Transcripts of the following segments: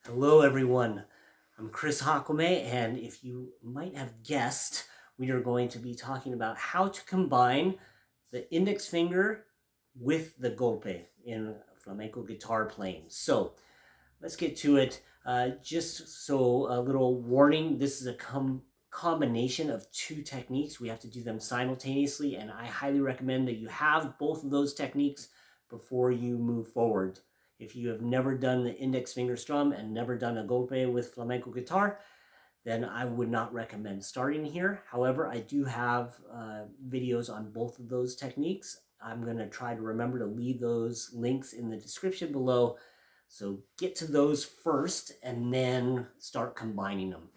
Hello everyone, I'm Chris Hakome, and if you might have guessed, we are going to be talking about how to combine the index finger with the golpe in flamenco guitar playing. So let's get to it. Just so a little warning, this is a combination of two techniques. We have to do them simultaneously, and I highly recommend that you have both of those techniques before you move forward. If you have never done the index finger strum and never done a golpe with flamenco guitar, then I would not recommend starting here. However, I do have videos on both of those techniques. I'm going to try to remember to leave those links in the description below. So get to those first and then start combining them.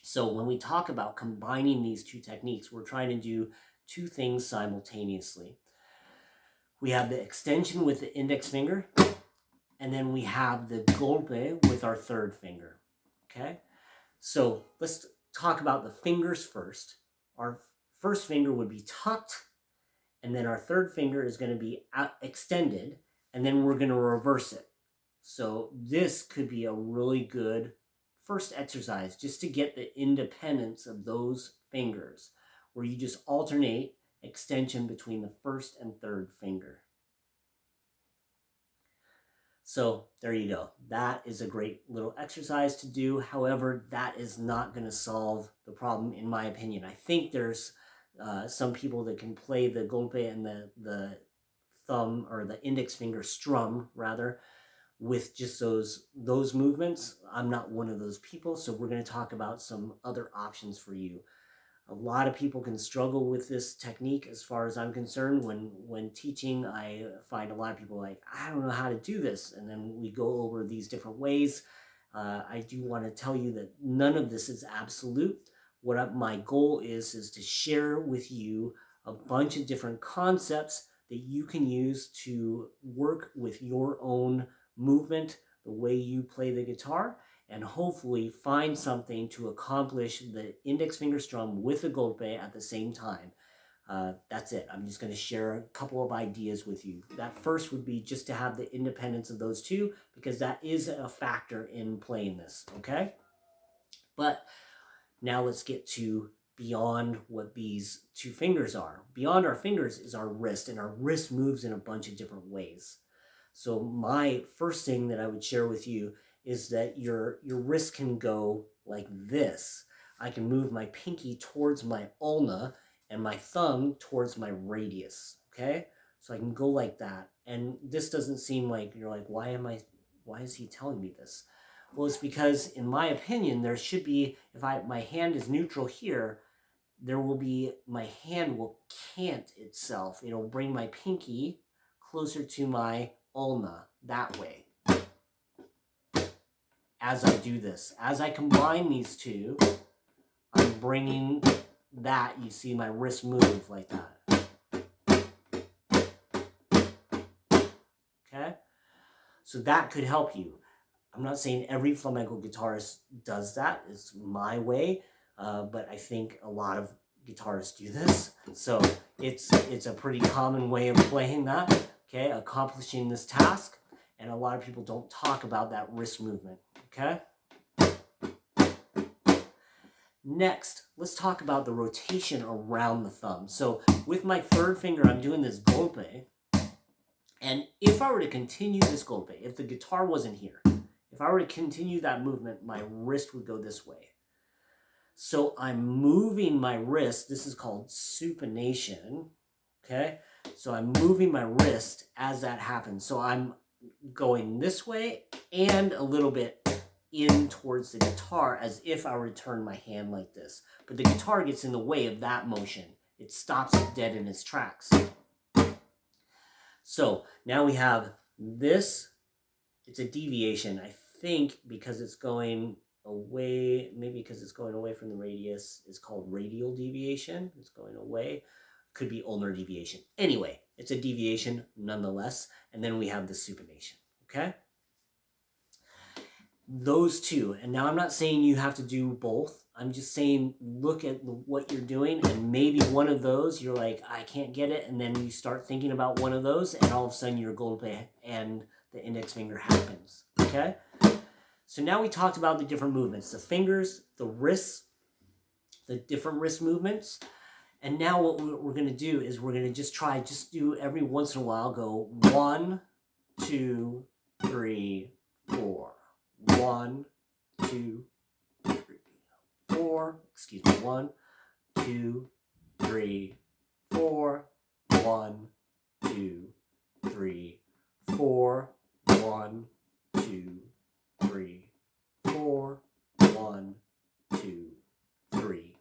So when we talk about combining these two techniques, we're trying to do two things simultaneously. We have the extension with the index finger, and then we have the golpe with our third finger, okay? So let's talk about the fingers first. Our first finger would be tucked, and then our third finger is going to be extended, and then we're going to reverse it. So this could be a really good first exercise just to get the independence of those fingers, where you just alternate extension between the first and third finger. So there you go. That is a great little exercise to do. However, that is not going to solve the problem, in my opinion. I think there's some people that can play the golpe and the thumb, or the index finger strum rather, with just those movements. I'm not one of those people, so we're going to talk about some other options for you. A lot of people can struggle with this technique as far as I'm concerned. When teaching, I find a lot of people like, I don't know how to do this. And then we go over these different ways. I do want to tell you that none of this is absolute. My goal is to share with you a bunch of different concepts that you can use to work with your own movement, the way you play the guitar, and hopefully find something to accomplish the index finger strum with the golpe at the same time. That's it. I'm just going to share a couple of ideas with you. That first would be just to have the independence of those two, because that is a factor in playing this, okay? But now let's get to beyond what these two fingers are. Beyond our fingers is our wrist, and our wrist moves in a bunch of different ways. So my first thing that I would share with you is that your wrist can go like this. I can move my pinky towards my ulna and my thumb towards my radius, okay? So I can go like that. And this doesn't seem like, you're like, why is he telling me this? Well, it's because, in my opinion, there should be, if my hand is neutral here, my hand will cant itself. It'll bring my pinky closer to my ulna that way. As I do this, as I combine these two, I'm bringing that, you see my wrist move like that. Okay? So that could help you. I'm not saying every flamenco guitarist does that. It's my way, but I think a lot of guitarists do this. So it's a pretty common way of playing that, okay, accomplishing this task. And a lot of people don't talk about that wrist movement, okay? Next, let's talk about the rotation around the thumb. So with my third finger, I'm doing this golpe. And if I were to continue this golpe, if the guitar wasn't here, if I were to continue that movement, my wrist would go this way. So I'm moving my wrist. This is called supination, okay? So I'm moving my wrist as that happens. So I'm going this way and a little bit in towards the guitar, as if I were to turn my hand like this. But the guitar gets in the way of that motion. It stops it dead in its tracks. So now we have this. It's a deviation, I think, because it's going away, maybe because it's going away from the radius. It's called radial deviation. It's going away. Could be ulnar deviation. Anyway, it's a deviation nonetheless. And then we have the supination, okay? Those two. And now I'm not saying you have to do both. I'm just saying look at what you're doing, and maybe one of those, you're like, I can't get it. And then you start thinking about one of those, and all of a sudden your golpe and the index finger happens, okay? So now we talked about the different movements, the fingers, the wrists, the different wrist movements. And now what we're going to do is we're going to just do every once in a while, go 1, 2, 3, 4. 1, 2, 3, 4. Excuse me. 1, 2, 3, 4. 1, 2, 3, 4. 1, 2, 3, 4. 1, 2, 3,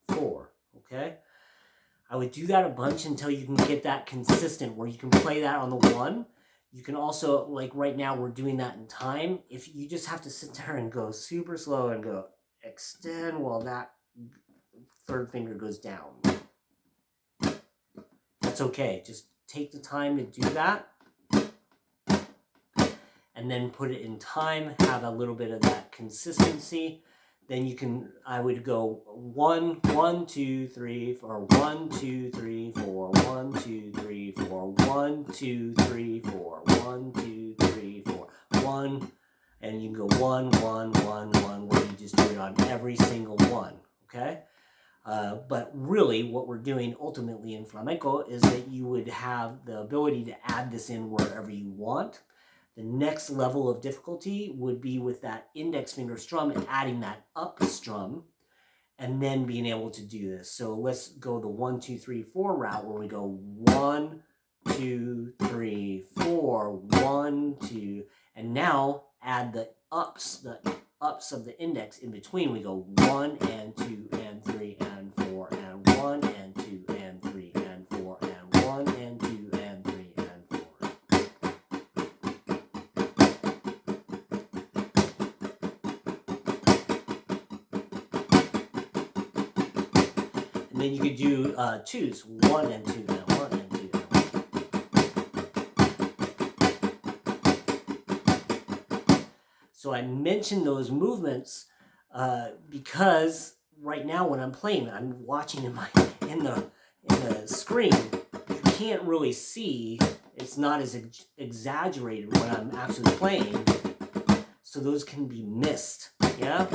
4. Okay? I would do that a bunch until you can get that consistent where you can play that on the 1. You can also, like right now, we're doing that in time. If you just have to sit there and go super slow and go extend while that third finger goes down. That's okay. Just take the time to do that. And then put it in time, have a little bit of that consistency. Then you can, I would go 1, 1, 2, 3, 4, 1, 2, 3, 4, 1, 2, 3, 4, 1, 2, 3, 4, 1, 2, 3, 4, 1, and you can go 1, 1, 1, 1, where you just do it on every single one, okay? But really what we're doing ultimately in flamenco is that you would have the ability to add this in wherever you want. The next level of difficulty would be with that index finger strum and adding that up strum and then being able to do this. So let's go the 1, 2, 3, 4 route where we go 1, 2, 3, 4, 1, 2, and now add the ups of the index in between. We go 1 and 2 and 3 and 4 and 1 and 2 and 3 and 4 and 1 and 2 and 3 and 4. And then you could do 2s, 1 and 2 and 1 and 2 and 1. So I mentioned those movements because right now when I'm playing, I'm watching in the screen. You can't really see. It's not as exaggerated when I'm actually playing. So those can be missed. Yeah.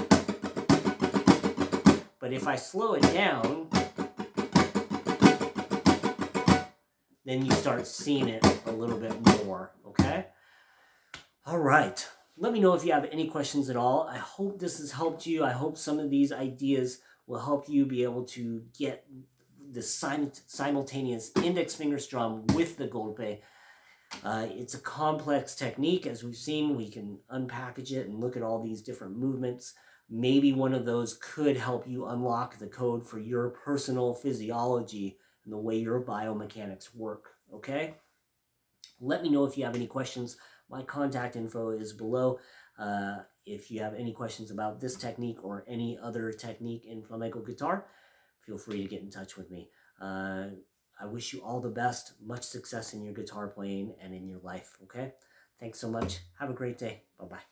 But if I slow it down, then you start seeing it a little bit more, okay? All right. Let me know if you have any questions at all. I hope this has helped you. I hope some of these ideas will help you be able to get the simultaneous index finger strum with the golpe. It's a complex technique. As we've seen, we can unpackage it and look at all these different movements. Maybe one of those could help you unlock the code for your personal physiology and the way your biomechanics work, okay? Let me know if you have any questions. My contact info is below. If you have any questions about this technique or any other technique in flamenco guitar, feel free to get in touch with me. I wish you all the best, much success in your guitar playing and in your life, okay? Thanks so much. Have a great day. Bye-bye.